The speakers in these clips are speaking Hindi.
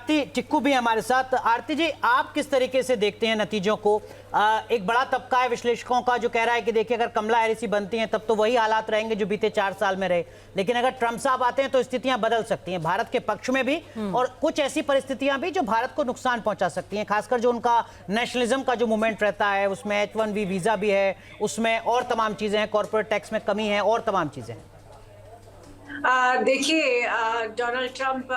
आरती टिक्कू भी हमारे साथ। आरती जी, आप किस तरीके से देखते हैं नतीजों को? एक बड़ा तबका है विश्लेषकों का जो कह रहा है कि देखिए, अगर कमला हैरिस ही बनती हैं तब तो वही हालात रहेंगे जो बीते 4 साल में रहे, लेकिन अगर ट्रंप साहब आते हैं तो स्थितियां बदल सकती हैं भारत के पक्ष में भी, और कुछ ऐसी परिस्थितियां भी जो भारत को नुकसान पहुंचा सकती हैं, खासकर जो उनका नेशनलिज्म का जो मूवमेंट रहता है, उसमें H1B वीजा भी है, उसमें और तमाम चीजें हैं, कॉर्पोरेट टैक्स में कमी है और तमाम चीजें हैं। देखिए, डोनाल्ड ट्रंप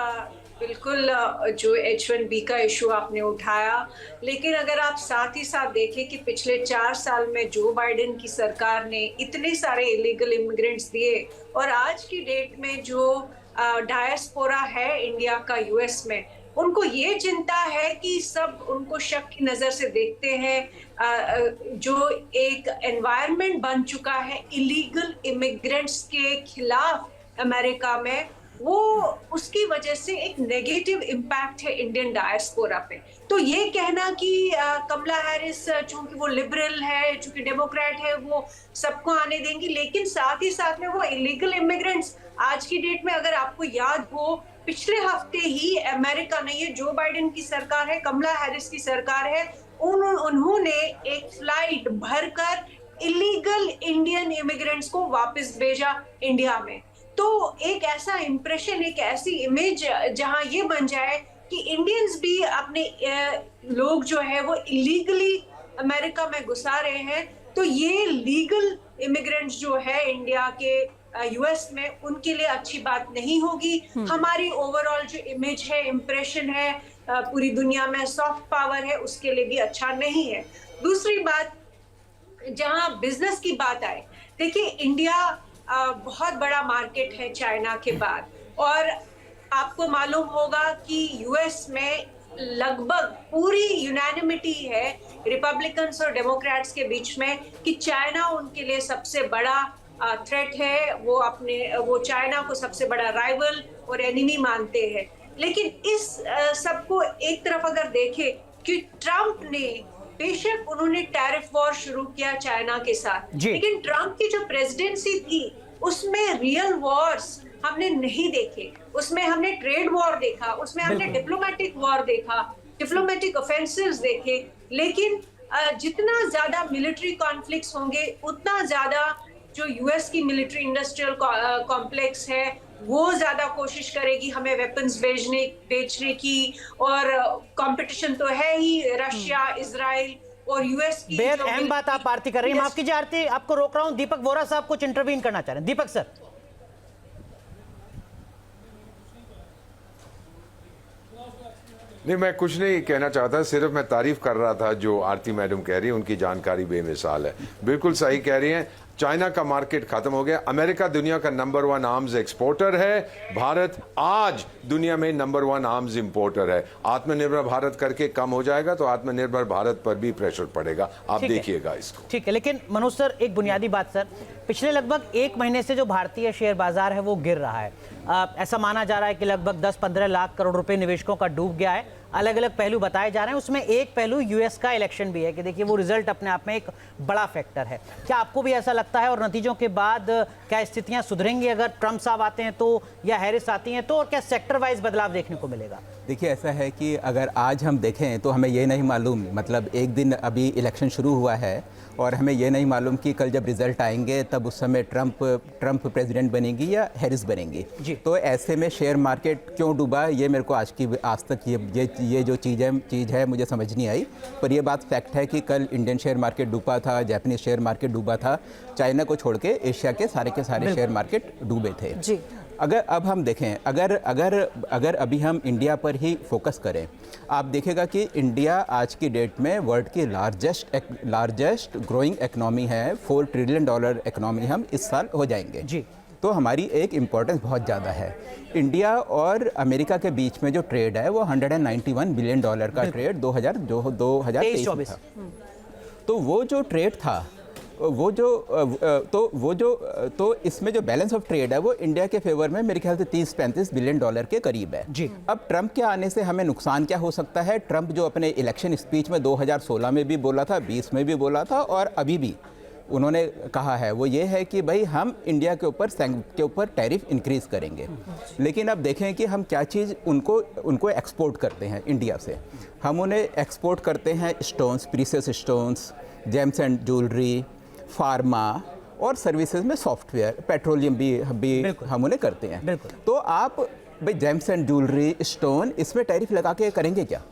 बिल्कुल जो H1B का इशू आपने उठाया, लेकिन अगर आप साथ ही साथ देखें कि पिछले 4 साल में जो बाइडेन की सरकार ने इतने सारे इलीगल इमिग्रेंट्स दिए, और आज की डेट में जो डायस्पोरा है इंडिया का यूएस में, उनको ये चिंता है कि सब उनको शक की नज़र से देखते हैं। जो एक एनवायरनमेंट बन चुका है इलीगल इमिग्रेंट्स के खिलाफ अमेरिका में, वो उसकी वजह से एक नेगेटिव इम्पैक्ट है इंडियन डायस्पोरा पे। तो ये कहना कि कमला हैरिस चूंकि वो लिबरल है, चूंकि डेमोक्रेट है, वो सबको आने देंगी, लेकिन साथ ही साथ में वो इलीगल इमिग्रेंट्स, आज की डेट में अगर आपको याद हो, पिछले हफ्ते ही अमेरिका ने, ये जो बाइडेन की सरकार है, कमला हैरिस की सरकार है, उन्होंने एक फ्लाइट भरकर इलीगल इंडियन इमिग्रेंट्स को वापस भेजा इंडिया में। तो एक ऐसा इंप्रेशन, एक ऐसी इमेज जहां ये बन जाए कि इंडियंस भी अपने लोग जो है वो इलीगली अमेरिका में घुसा रहे हैं, तो ये लीगल इमिग्रेंट्स जो है इंडिया के यूएस में, उनके लिए अच्छी बात नहीं होगी। हमारी ओवरऑल जो इमेज है, इंप्रेशन है, पूरी दुनिया में सॉफ्ट पावर है, उसके लिए भी अच्छा नहीं है। दूसरी बात, जहां बिजनेस की बात आए, देखिए इंडिया बहुत बड़ा मार्केट है चाइना के बाद, और आपको मालूम होगा कि यूएस में लगभग पूरी यूनानिमिटी है रिपब्लिकन्स और डेमोक्रेट्स के बीच में कि चाइना उनके लिए सबसे बड़ा थ्रेट है। वो चाइना को सबसे बड़ा राइवल और एनिमी मानते हैं। लेकिन इस सबको एक तरफ अगर देखें कि ट्रंप ने, बेशक उन्होंने टैरिफ वॉर शुरू किया चाइना के साथ, लेकिन ट्रंप की जो प्रेसिडेंसी थी उसमें रियल वॉर्स हमने नहीं देखे। उसमें हमने ट्रेड वॉर देखा, उसमें हमने डिप्लोमेटिक वॉर देखा, डिप्लोमेटिक ऑफेंसिव्स देखे, लेकिन जितना ज्यादा मिलिट्री कॉन्फ्लिक्ट्स होंगे, उतना ज्यादा जो यूएस की मिलिट्री इंडस्ट्रियल कॉम्प्लेक्स है वो ज्यादा कोशिश करेगी हमें वेपन्स बेचने की, और कंपटीशन तो है ही रशिया, इजराइल और यूएस की। बेहद अहम बात आप आरती कर रही हैं। माफ कीजिए आरती, आपको रोक रहा हूं। दीपक वोरा साहब कुछ इंटरवीन करना चाह रहे हैं। दीपक सर। नहीं, मैं कुछ नहीं कहना चाहता, सिर्फ मैं तारीफ कर रहा था जो आरती मैडम कह रही है, उनकी जानकारी बेमिसाल है, बिल्कुल सही कह रही हैं। चाइना का मार्केट खत्म हो गया, अमेरिका दुनिया का नंबर 1 आर्म्स एक्सपोर्टर है, भारत आज दुनिया में नंबर 1 आर्म्स इंपोर्टर है। आत्मनिर्भर भारत करके कम हो जाएगा तो आत्मनिर्भर भारत पर भी प्रेशर पड़ेगा, आप देखिएगा इसको। ठीक है, लेकिन मनोज सर, एक बुनियादी बात सर, पिछले लगभग 1 महीने से जो भारतीय शेयर बाजार है वो गिर रहा है। ऐसा माना जा रहा है कि लगभग 10-15 लाख करोड़ रुपए निवेशकों का डूब गया है। अलग अलग पहलू बताए जा रहे हैं, उसमें एक पहलू यूएस का इलेक्शन भी है कि देखिए वो रिजल्ट अपने आप में एक बड़ा फैक्टर है। क्या आपको भी ऐसा लगता है, और नतीजों के बाद क्या स्थितियां सुधरेंगी अगर ट्रंप साहब आते हैं तो, या हैरिस आती हैं तो, और क्या सेक्टर वाइज बदलाव देखने को मिलेगा? देखिए, ऐसा है कि अगर आज हम देखें तो हमें ये नहीं मालूम, मतलब एक दिन अभी इलेक्शन शुरू हुआ है और हमें ये नहीं मालूम कि कल जब रिजल्ट आएंगे तब उस समय ट्रंप प्रेसिडेंट बनेगी या हैरिस बनेंगी। तो ऐसे में शेयर मार्केट क्यों डूबा, ये मेरे को आज तक ये जो चीज़ है मुझे समझ नहीं आई। पर ये बात फैक्ट है कि कल इंडियन शेयर मार्केट डूबा था, जापानीज शेयर मार्केट डूबा था, चाइना को छोड़ के एशिया के सारे शेयर मार्केट डूबे थे जी। अगर अब हम देखें, अगर अभी हम इंडिया पर ही फोकस करें, आप देखेगा कि इंडिया आज की डेट में वर्ल्ड की लार्जेस्ट ग्रोइंग इकोनॉमी है। $4 ट्रिलियन इकोनॉमी हम इस साल हो जाएंगे जी। तो हमारी एक इम्पोर्टेंस बहुत ज़्यादा है। इंडिया और अमेरिका के बीच में जो ट्रेड है वो $191 बिलियन का ट्रेड 2023 था। तो वो जो ट्रेड था, तो इसमें जो बैलेंस ऑफ ट्रेड है वो इंडिया के फेवर में मेरे ख्याल से $30-35 बिलियन के करीब है जी। अब ट्रंप के आने से हमें नुकसान क्या हो सकता है? ट्रंप जो अपने इलेक्शन स्पीच में 2016 में भी बोला था, 20 में भी बोला था और अभी भी, उन्होंने कहा है वो ये है कि भाई हम इंडिया के ऊपर टैरिफ इंक्रीज़ करेंगे। लेकिन अब देखें कि हम क्या चीज़ उनको एक्सपोर्ट करते हैं इंडिया से। हम उन्हें एक्सपोर्ट करते हैं stones, precious stones, James and jewellery, pharma और सर्विसेज में सॉफ्टवेयर, पेट्रोलियम भी हम उन्हें करते हैं। तो आप भाई जेम्स एंड ज्वेलरी, स्टोन, इसमें टैरिफ लगा के करेंगे क्या?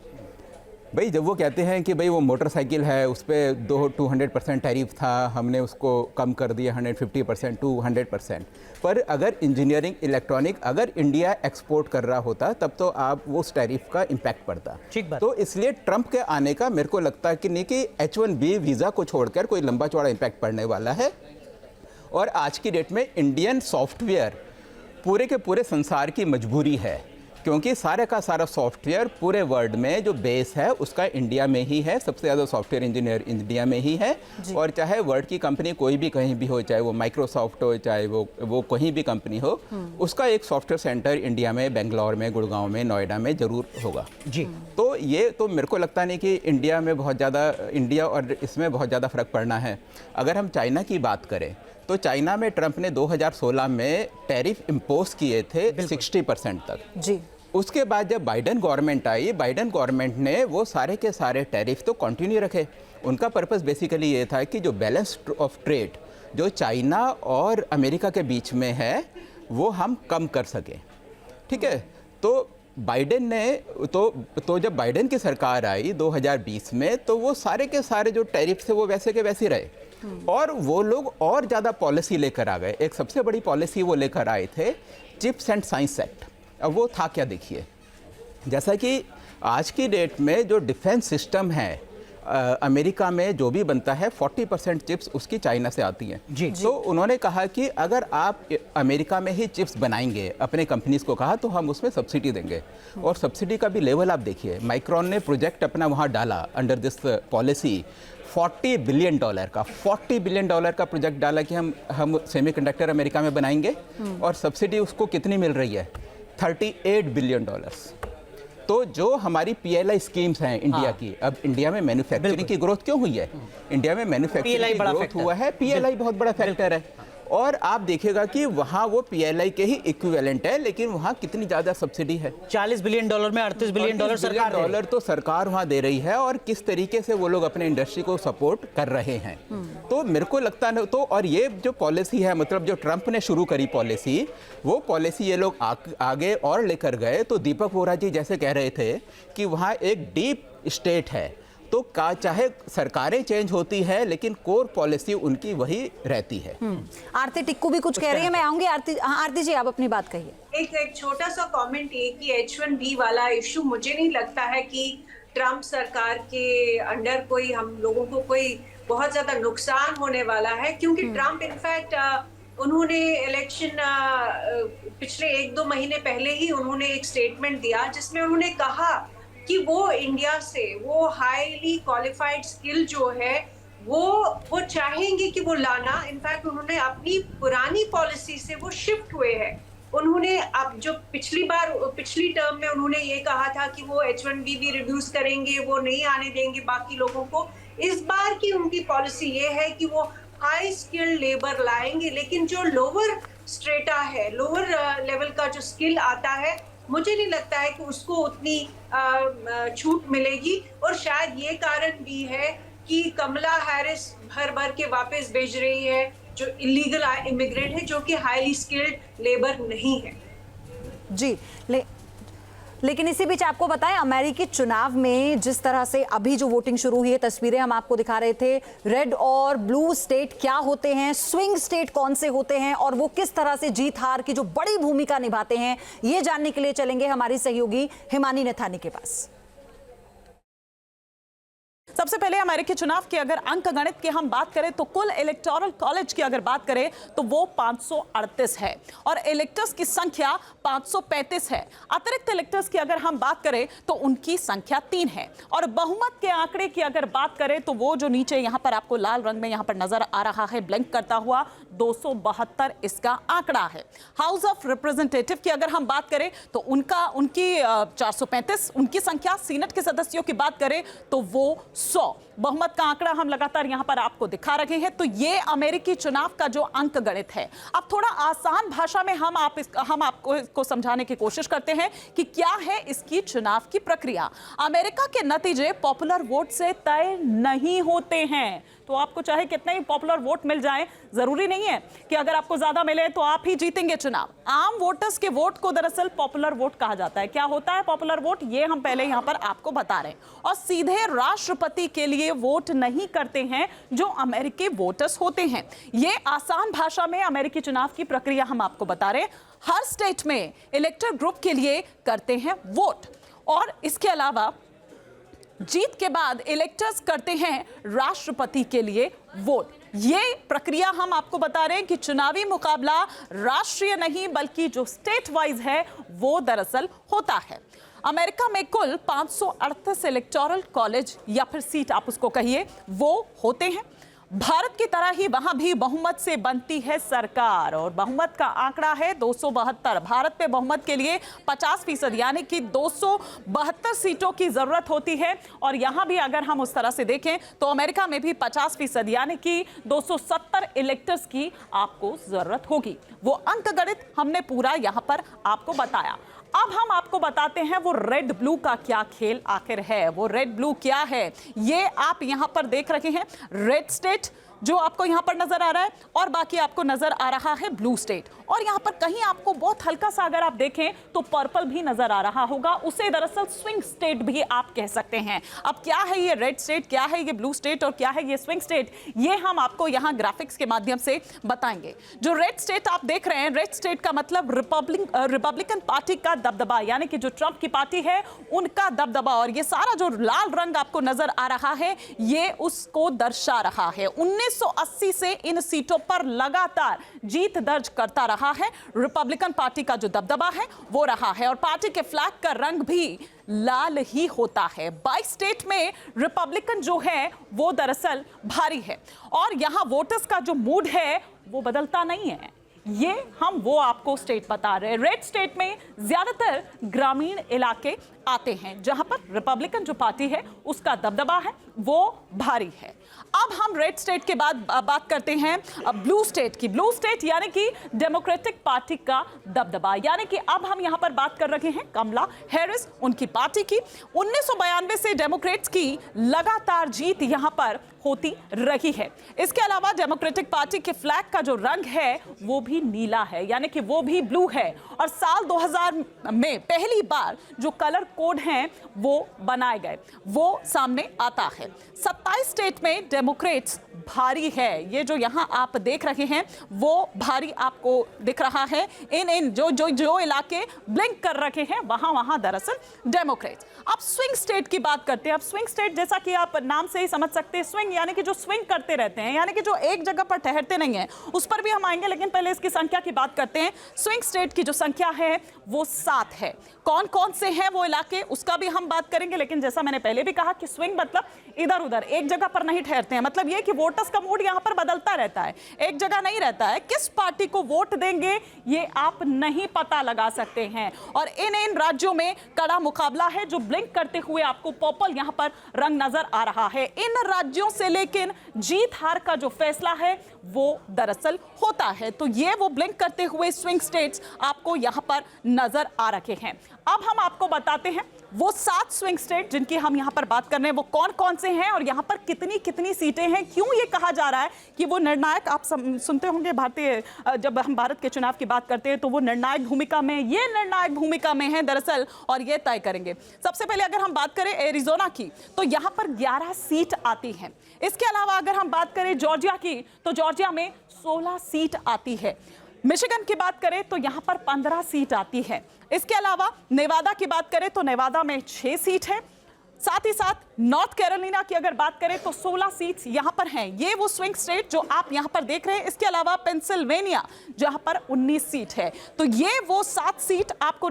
भाई जब वो कहते हैं कि भाई वो मोटरसाइकिल है उस पर 200% टैरिफ था, हमने उसको कम कर दिया 150% टू 100%, पर अगर इंजीनियरिंग, इलेक्ट्रॉनिक अगर इंडिया एक्सपोर्ट कर रहा होता तब तो आप वो उस टैरिफ का इम्पैक्ट पड़ता। तो इसलिए ट्रंप के आने का मेरे को लगता है कि नहीं कि H1B वीज़ा को छोड़कर कोई लंबा चौड़ा इम्पैक्ट पड़ने वाला है। और आज की डेट में इंडियन सॉफ्टवेयर पूरे के पूरे संसार की मजबूरी है, क्योंकि सारे का सारा सॉफ्टवेयर पूरे वर्ल्ड में जो बेस है उसका इंडिया में ही है। सबसे ज़्यादा सॉफ्टवेयर इंजीनियर इंडिया में ही है। और चाहे वर्ल्ड की कंपनी कोई भी कहीं भी हो, चाहे वो माइक्रोसॉफ्ट हो, चाहे वो कहीं भी कंपनी हो, उसका एक सॉफ्टवेयर सेंटर इंडिया में, बेंगलोर में, गुड़गांव में, नोएडा में ज़रूर होगा जी। तो ये तो मेरे को लगता नहीं कि इंडिया और इसमें बहुत ज़्यादा फ़र्क पड़ना है। अगर हम चाइना की बात करें तो चाइना में ट्रंप ने 2016 में टैरिफ इम्पोज किए थे 60% तक जी। उसके बाद जब बाइडेन गवर्नमेंट आई, बाइडेन गवर्नमेंट ने वो सारे के सारे टैरिफ तो कंटिन्यू रखे। उनका पर्पस बेसिकली ये था कि जो बैलेंस ऑफ ट्रेड जो चाइना और अमेरिका के बीच में है वो हम कम कर सकें। ठीक है, तो बाइडेन ने तो जब बाइडेन की सरकार आई 2020 में, तो वो सारे के सारे जो टैरिफ थे वो वैसे के वैसे रहे और वो लोग और ज़्यादा पॉलिसी लेकर आ गए। एक सबसे बड़ी पॉलिसी वो लेकर आए थे चिप्स एंड साइंस एक्ट। अब वो था क्या, देखिए, जैसा कि आज की डेट में जो डिफेंस सिस्टम है अमेरिका में जो भी बनता है 40% चिप्स उसकी चाइना से आती हैं जी। तो उन्होंने कहा कि अगर आप अमेरिका में ही चिप्स बनाएंगे, अपने कंपनीज को कहा, तो हम उसमें सब्सिडी देंगे। और सब्सिडी का भी लेवल आप देखिए, माइक्रॉन ने प्रोजेक्ट अपना वहाँ डाला अंडर दिस पॉलिसी, $40 बिलियन का $40 बिलियन का प्रोजेक्ट डाला कि हम सेमीकंडक्टर अमेरिका में बनाएंगे और सब्सिडी उसको कितनी मिल रही है, $38 बिलियन। तो जो हमारी PLI स्कीम्स हैं इंडिया की, अब इंडिया में मैन्युफैक्चरिंग की ग्रोथ क्यों हुई है? इंडिया में मैन्युफैक्चरिंग की ग्रोथ हुआ है, PLI बहुत बड़ा फैक्टर है। और आप देखिएगा कि वहाँ वो PLI के ही इक्विवेलेंट है, लेकिन वहाँ कितनी ज़्यादा सब्सिडी है, $40 बिलियन में $38 बिलियन सरकार तो सरकार वहाँ दे रही है। और किस तरीके से वो लोग अपने इंडस्ट्री को सपोर्ट कर रहे हैं। तो मेरे को लगता है तो, और ये जो पॉलिसी है, मतलब जो ट्रंप ने शुरू करी पॉलिसी, वो पॉलिसी ये लोग आगे और लेकर गए। तो दीपक वोरा जी जैसे कह रहे थे कि वहाँ एक डीप स्टेट है, तो चाहे सरकारें चेंज होती है लेकिन कोर पॉलिसी उनकी वही रहती है। आरती टिक्कू भी कुछ कह रही है, मैं आऊंगी। आरती जी आप अपनी बात कहिए। एक छोटा सा कमेंट ये कि H1B वाला इशू, मुझे नहीं लगता है कि ट्रंप सरकार के अंडर कोई हम लोगों को कोई बहुत ज्यादा नुकसान होने वाला है, क्योंकि ट्रंप इनफैक्ट उन्होंने इलेक्शन पिछले 1-2 महीने पहले ही उन्होंने एक स्टेटमेंट दिया जिसमें उन्होंने कहा कि वो इंडिया से वो हाईली क्वालिफाइड स्किल जो है वो चाहेंगे कि वो लाना। इनफैक्ट उन्होंने अपनी पुरानी पॉलिसी से वो शिफ्ट हुए हैं। उन्होंने अब जो पिछली टर्म में उन्होंने ये कहा था कि वो H1B भी रिड्यूस करेंगे, वो नहीं आने देंगे बाकी लोगों को। इस बार की उनकी पॉलिसी ये है कि वो हाई स्किल्ड लेबर लाएंगे, लेकिन जो लोअर स्ट्रेटा है, लोअर लेवल का जो स्किल आता है, मुझे नहीं लगता है कि उसको उतनी छूट मिलेगी। और शायद ये कारण भी है कि कमला हैरिस भर के वापस भेज रही है जो इलीगल इमिग्रेंट है, जो कि हाईली स्किल्ड लेबर नहीं है जी। लेकिन इसी बीच आपको बताएं, अमेरिकी चुनाव में जिस तरह से अभी जो वोटिंग शुरू हुई है, तस्वीरें हम आपको दिखा रहे थे, रेड और ब्लू स्टेट क्या होते हैं, स्विंग स्टेट कौन से होते हैं और वो किस तरह से जीत हार की जो बड़ी भूमिका निभाते हैं, ये जानने के लिए चलेंगे हमारी सहयोगी हिमानी नथानी के पास। सबसे पहले अमेरिकी चुनाव की अगर अंक गणित की हम बात करें तो कुल इलेक्टोरल कॉलेज की अगर बात करें तो वो 538 है और इलेक्टर्स की संख्या 535 है। अतिरिक्त इलेक्टर्स की अगर हम बात करें तो उनकी संख्या 3 है और बहुमत के आंकड़े की अगर बात करें तो वो जो नीचे यहां पर आपको लाल रंग में यहां पर नजर आ रहा है ब्लिंक करता हुआ, 272 इसका आंकड़ा है। हाउस ऑफ रिप्रेजेंटेटिव की अगर हम बात करें तो उनकी 435 उनकी संख्या। सीनेट के सदस्यों की बात करें तो वो 100 बहुमत का आंकड़ा हम लगातार यहां पर आपको दिखा रहे हैं। तो ये अमेरिकी चुनाव का जो अंक गणित है। अब थोड़ा आसान भाषा में हम आपको इसको समझाने की कोशिश करते हैं कि क्या है इसकी चुनाव की प्रक्रिया। अमेरिका के नतीजे पॉपुलर वोट से तय नहीं होते हैं। तो आपको चाहे कितने ही पॉपुलर वोट मिल जाए, जरूरी नहीं है कि अगर आपको ज्यादा मिले तो आप ही जीतेंगे चुनाव। आम वोटर्स के वोट को दरअसल पॉपुलर वोट कहा जाता है। क्या होता है पॉपुलर वोट, ये हम पहले यहां पर आपको बता रहे हैं। और सीधे राष्ट्रपति के लिए वोट नहीं करते हैं जो अमेरिकी वोटर्स होते हैं। ये आसान भाषा में अमेरिकी चुनाव की प्रक्रिया हम आपको बता रहे हैं। हर स्टेट में इलेक्टर ग्रुप के लिए करते हैं वोट, और इसके अलावा जीत के बाद इलेक्टर्स करते हैं राष्ट्रपति के लिए वोट। ये प्रक्रिया हम आपको बता रहे हैं कि चुनावी मुकाबला राष्ट्रीय नहीं बल्कि जो स्टेट वाइज है वो दरअसल होता है। अमेरिका में कुल 538 इलेक्टोरल कॉलेज या फिर सीट आप उसको कहिए वो होते हैं। भारत की तरह ही वहां भी बहुमत से बनती है सरकार, और बहुमत का आंकड़ा है 272। भारत में बहुमत के लिए 50% यानी कि 272 सीटों की जरूरत होती है। और यहां भी अगर हम उस तरह से देखें तो अमेरिका में भी 50% यानी कि 270 इलेक्टर्स की आपको जरूरत होगी। वो अंक गणित हमने पूरा यहां पर आपको बताया। अब हम आपको बताते हैं वो रेड ब्लू का क्या खेल आखिर है। वो रेड ब्लू क्या है ये आप यहां पर देख रहे हैं। रेड स्टेट जो आपको यहां पर नजर आ रहा है, और बाकी आपको नजर आ रहा है ब्लू स्टेट। और यहां पर कहीं आपको बहुत हल्का सा अगर आप देखें तो पर्पल भी नजर आ रहा होगा, उसे दरअसल स्विंग स्टेट भी आप कह सकते हैं। अब क्या है ये रेड स्टेट, क्या है ये ब्लू स्टेट और क्या है ये स्विंग स्टेट, ये हम आपको यहां ग्राफिक्स के माध्यम से बताएंगे। जो रेड स्टेट आप देख रहे हैं, रेड स्टेट का मतलब रिपब्लिकन पार्टी का दबदबा, यानी कि जो ट्रंप की पार्टी है उनका दबदबा। और ये सारा जो लाल रंग आपको नजर आ रहा है ये उसको दर्शा रहा है। 1980 से इन सीटों पर लगातार जीत दर्ज करता रहा है। रिपब्लिकन पार्टी का जो दबदबा है वो रहा है, और पार्टी के फ्लैग का रंग भी लाल ही होता है। 22 स्टेट में रिपब्लिकन जो है वो दरअसल भारी है, और यहां वोटर्स का जो मूड है वो बदलता नहीं है। ये हम वो आपको स्टेट बता रहे हैं। रेड स्टेट में ज्यादातर ग्रामीण इलाके आते हैं जहां पर रिपब्लिकन जो पार्टी है उसका दबदबा है वो भारी है। अब हम रेड स्टेट के बाद बात करते हैं ब्लू स्टेट की। ब्लू स्टेट यानी कि डेमोक्रेटिक पार्टी का दबदबा, यानी कि अब हम यहां पर बात कर रहे हैं कमला हैरिस उनकी पार्टी की। 1992 से डेमोक्रेट्स की लगातार जीत यहां पर होती रही है। इसके अलावा डेमोक्रेटिक पार्टी के फ्लैग का जो रंग है वो भी नीला है, यानी कि वो भी ब्लू है। और साल 2000 में पहली बार जो कलर कोड हैं वो बनाए गए, वो सामने आता है। 27 स्टेट में डेमोक्रेट्स भारी है। ये जो यहां आप देख रहे हैं वो भारी आपको दिख रहा है। इन जो इलाके ब्लिंक कर रहे हैं वहां दरअसल डेमोक्रेट्स। अब स्विंग स्टेट की बात करते हैं। अब स्विंग स्टेट जैसा कि आप नाम से ही समझ सकते हैं, स्विंग यानी कि जो स्विंग करते रहते हैं, यानी कि जो एक जगह पर ठहरते नहीं है, उस पर भी हम आएंगे, लेकिन पहले इसकी संख्या की बात करते हैं। स्विंग स्टेट की जो संख्या है वो 7 है। कौन कौन से हैं वो इलाके उसका भी हम बात करेंगे, लेकिन जैसा मैंने पहले भी कहा कि स्विंग मतलब इधर उधर एक जगह पर नहीं ठहरते हैं। मतलब ये कि वोटर्स का मूड यहां पर बदलता रहता है, एक जगह नहीं रहता है। किस पार्टी को वोट देंगे ये आप नहीं पता लगा सकते हैं। और इन राज्यों में कड़ा मुकाबला है। जो ब्लिंक करते हुए आपको पर्पल यहां पर रंग नजर आ रहा है, इन राज्यों से लेकिन जीत हार का जो फैसला है वो दरअसल होता है। तो ये वो ब्लिंक करते हुए स्विंग स्टेट्स आपको यहां पर नजर आ रखे हैं। अब हम आपको बताते हैं वो 7 स्विंग स्टेट जिनकी हम यहां पर बात कर रहे हैं वो कौन कौन से हैं, और यहां पर कितनी कितनी सीटें हैं। क्यों ये कहा जा रहा है कि वो निर्णायक, आप सुनते होंगे भारतीय, जब हम भारत के चुनाव की बात करते हैं तो वो निर्णायक भूमिका में, ये निर्णायक भूमिका में है दरअसल, और ये तय करेंगे। सबसे पहले अगर हम बात करें एरिजोना की तो यहां पर 11 सीट आती हैं। इसके अलावा अगर हम बात करें जॉर्जिया की तो जॉर्जिया में 16 सीट आती है। मिशिगन की बात करें तो यहां पर 15 सीट आती है। इसके अलावा नेवादा की बात करें तो नेवादा में 6 सीट है। साथ ही साथ नॉर्थ कैरोलिना की अगर बात करें तो 16 सीट्स यहां पर हैं। ये वो स्विंग स्टेट जो आप यहां पर देख रहे हैं। इसके अलावा पेंसिल्वेनिया जहां पर 19 सीट है। तो ये वो 7 सीट आपको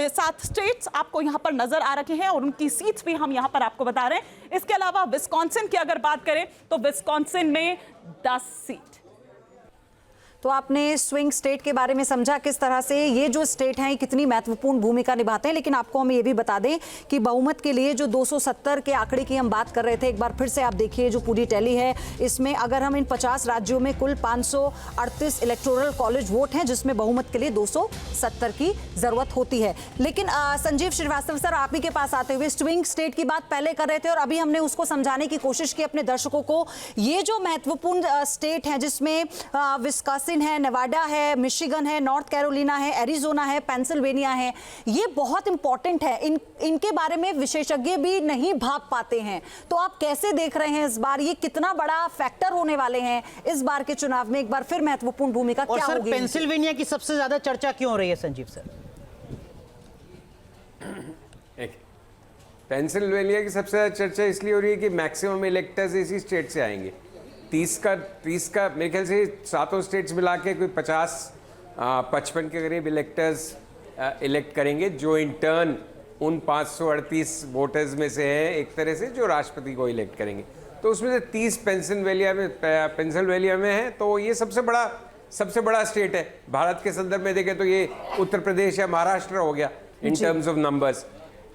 7 स्टेट्स आपको यहां पर नजर आ रहे हैं, और उनकी सीट्स भी हम यहां पर आपको बता रहे हैं। इसके अलावा विस्कॉन्सिन की अगर बात करें तो विस्कॉन्सिन में 10 सीट। तो आपने स्विंग स्टेट के बारे में समझा, किस तरह से ये जो स्टेट हैं कितनी महत्वपूर्ण भूमिका निभाते हैं। लेकिन आपको हम ये भी बता दें कि बहुमत के लिए जो 270 के आंकड़े की हम बात कर रहे थे, एक बार फिर से आप देखिए जो पूरी टैली है, इसमें अगर हम इन 50 राज्यों में कुल 538 इलेक्टोरल कॉलेज वोट हैं, जिसमें बहुमत के लिए 270 की जरूरत होती है। लेकिन संजीव श्रीवास्तव सर, आप ही के पास आते हुए स्विंग स्टेट की बात पहले कर रहे थे और अभी हमने उसको समझाने की कोशिश की अपने दर्शकों को। ये जो महत्वपूर्ण स्टेट है जिसमें विस्कॉसिन है, नेवाडा है, मिशिगन है, नॉर्थ कैरोलिना है, एरिजोना है, पेंसिल्वेनिया है, ये बहुत इंपॉर्टेंट है। इनके बारे में विशेषज्ञ भी नहीं भाप पाते हैं। तो आप कैसे देख रहे हैं इस बार, ये कितना बड़ा फैक्टर होने वाले हैं इस बार के चुनाव में? एक बार फिर महत्वपूर्ण भूमिका और क्या सर होगी? पेंसिल्वेनिया की सबसे ज्यादा चर्चा क्यों हो रही है संजीव सर? पेंसिल्वेनिया की सबसे ज़्यादा चर्चा इसलिए हो रही है कि मैक्सिमम इलेक्टर्स इसी स्टेट से आएंगे। 30 का मेरे ख्याल से सातों स्टेट्स मिला के कोई 55 के करीब इलेक्टर्स इलेक्ट करेंगे, जो इन टर्न उन 538 वोटर्स में से है एक तरह से, जो राष्ट्रपति को इलेक्ट करेंगे। तो उसमें से 30 पेंसिल्वेनिया में है। तो ये सबसे बड़ा स्टेट है। भारत के संदर्भ में देखें तो ये उत्तर प्रदेश या महाराष्ट्र हो गया इन टर्म्स ऑफ नंबर्स।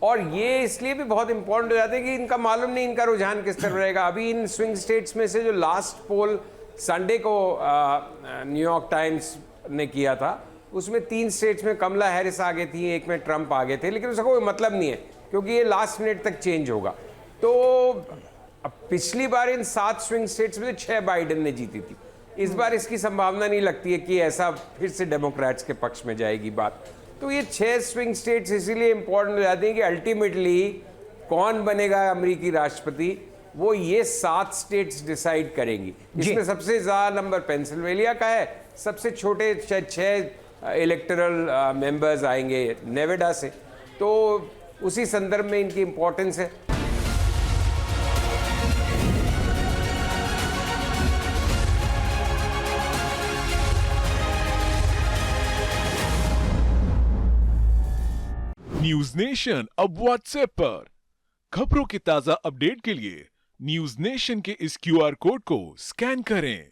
और ये इसलिए भी बहुत इंपॉर्टेंट हो जाते हैं कि इनका मालूम नहीं इनका रुझान किस तरह रहेगा। अभी इन स्विंग स्टेट्स में से जो लास्ट पोल संडे को न्यूयॉर्क टाइम्स ने किया था, उसमें 3 स्टेट्स में कमला हैरिस आगे थी, एक में ट्रंप आगे थे, लेकिन उसका कोई मतलब नहीं है क्योंकि ये लास्ट मिनट तक चेंज होगा। तो पिछली बार इन 7 स्विंग स्टेट्स में 6 बाइडेन ने जीती थी। इस बार इसकी संभावना नहीं लगती है कि ऐसा फिर से डेमोक्रेट्स के पक्ष में जाएगी बात। तो ये 6 स्विंग स्टेट्स इसीलिए इंपॉर्टेंट हो जाती हैं कि अल्टीमेटली कौन बनेगा अमेरिकी राष्ट्रपति, वो ये 7 स्टेट्स डिसाइड करेंगी। इसमें सबसे ज़्यादा नंबर पेंसिल्वेनिया का है, सबसे छोटे 6 इलेक्टोरल मेंबर्स आएंगे नेवाडा से। तो उसी संदर्भ में इनकी इंपॉर्टेंस है। न्यूज नेशन अब व्हाट्सएप पर खबरों के ताजा अपडेट के लिए न्यूज नेशन के इस क्यूआर कोड को स्कैन करें।